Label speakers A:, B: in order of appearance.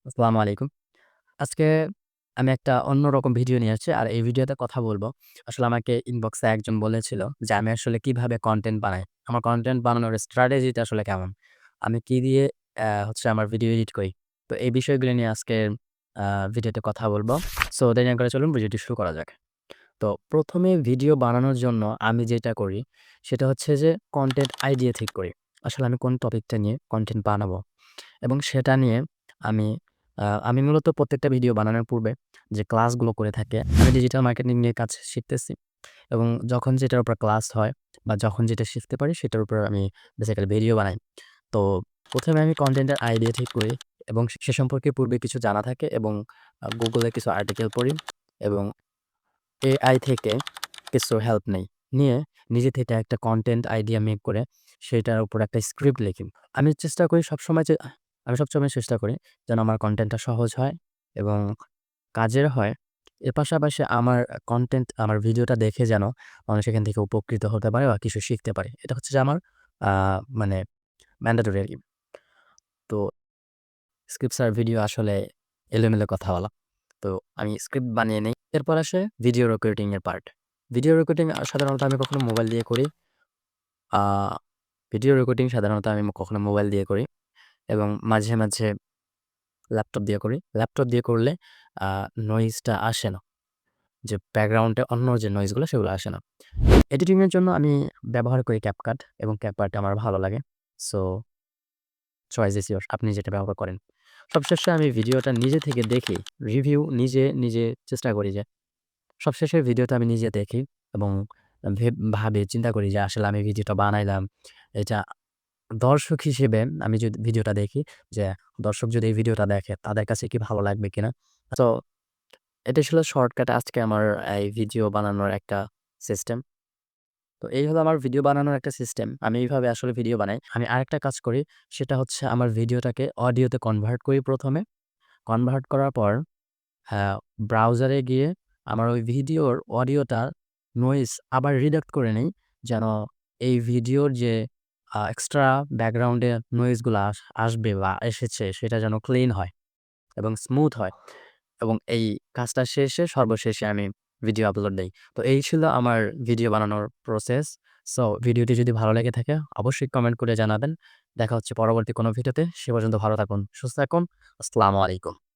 A: আসসালামু আলাইকুম। আজকে আমি একটা অন্যরকম ভিডিও নিয়ে আসছি। আর এই ভিডিওতে কথা বলব। আসলে আমাকে ইনবক্সে একজন বলেছিল যে, আমি আসলে কিভাবে কনটেন্ট বানাই। আমার কনটেন্ট বানানোর স্ট্র্যাটেজিটা আসলে কেমন? আমি কি দিয়ে হচ্ছে আমার ভিডিও এডিট করি। তো এই বিষয়গুলো নিয়ে আজকের আ ভিডিওতে কথা বলব। সো দেরি না করে চলুন ভিডিওটি শুরু করা যাক। তো ১ম এ ভিডিও বানানোর জন্য আমি যেটা করি, সেটা হচ্ছে যে কনটেন্ট আইডিয়া ঠিক করি। আসলে আমি কোন টপিকটা নিয়ে কনটেন্ট বানাবো। এবং সেটা নিয়ে আমি আমি মূলত প্রত্যেকটা ভিডিও বানানোর পূর্বে যে ক্লাসগুলো করে থাকি, আমি ডিজিটাল মার্কেটিং নিয়ে কাজ শিখতেছি এবং যখন যেটার উপর ক্লাস হয় বা যখন যেটা শিখতে পারি সেটার উপর আমি বেসিক্যালি ভিডিও বানাই। তো ১ম এ আমি কনটেন্টের আইডিয়া ঠিক করি এবং সে সম্পর্কে পূর্বে কিছু জানা থাকে এবং Google এ কিছু আর্টিকেল পড়ি এবং AI থেকে কিছু হেল্প নেই। নিয়ে নিজে থেকে একটা কনটেন্ট আইডিয়া মেক করে সেটার উপর একটা স্ক্রিপ্ট লিখি। আমি চেষ্টা করি সবসময় যে আমি সবসময় চেষ্টা করি যেন আমার কনটেন্টটা সহজ হয় এবং কাজের হয়। এর পাশাপাশি আমার কনটেন্ট আমার ভিডিওটা দেখে যেন মানুষ এখান থেকে উপকৃত হতে পারে বা কিছু শিখতে পারে। এটা হচ্ছে যে আমার আ মানে ম্যান্ডেটরি আরকি। তো স্ক্রিপ্টস আর ভিডিও আসলে এলোমেলো কথা বলা। তো আমি স্ক্রিপ্ট বানিয়ে নেই। এরপর আসে ভিডিও রেকর্ডিং এর পার্ট। ভিডিও রেকর্ডিং সাধারণত আমি কখনো মোবাইল দিয়ে করি। আ ভিডিও রেকর্ডিং সাধারণত আমি কখনো মোবাইল দিয়ে করি এবং মাঝে মাঝে ল্যাপটপ দিয়ে করি। ল্যাপটপ দিয়ে করলে আ নয়েজটা আসে না। যে ব্যাকগ্রাউন্ডে অন্য যে নয়েজ গুলো সেগুলো আসে না। এডিটিং এর জন্য আমি ব্যবহার করি CapCut এবং CapCut আমার ভালো লাগে। সো চয়েস ইস ইয়োরস আপনি যেটা ব্যবহার করেন। সবশেষে আমি ভিডিওটা নিজে থেকে দেখি, রিভিউ নিজে চেষ্টা করি যে সবশেষে ভিডিওটা আমি নিজে দেখি এবং ভাবি চিন্তা করি যে আসলে আমি ভিডিওটা বানাইলাম। এটা দর্শক হিসেবে আমি যদি ভিডিওটা দেখি যে দর্শক যদি এই ভিডিওটা দেখে তাদের কাছে কি ভালো লাগবে কিনা। তো এটা ছিল শর্টকাট আজকে আমার এই ভিডিও বানানোর একটা সিস্টেম। তো এই হলো আমার ভিডিও বানানোর একটা সিস্টেম। আমি এইভাবে আসলে ভিডিও বানাই। আমি আরেকটা কাজ করি সেটা হচ্ছে আমার ভিডিওটাকে অডিওতে কনভার্ট করি ১ম এ। কনভার্ট করার পর হ্যাঁ, ব্রাউজারে গিয়ে আমার ওই ভিডিওর অডিওটা নয়েজ আবার রিডাক্ট করে নেই। যেন এই ভিডিওর যে এক্সট্রা ব্যাকগ্রাউন্ডে নয়েজ গুলা আসবে বা এসেছে সেটা যেন ক্লিন হয় এবং স্মুথ হয় এবং এই কাজটা শেষে সর্বশেষে আমি ভিডিও আপলোড দেই। তো এই ছিল আমার ভিডিও বানানোর প্রসেস। সো ভিডিওটি যদি ভালো লেগে থাকে অবশ্যই কমেন্ট করে জানাবেন। দেখা হচ্ছে পরবর্তী কোনো ভিডিওতে। সে পর্যন্ত ভালো থাকুন, সুস্থ থাকুন। আসসালামু আলাইকুম।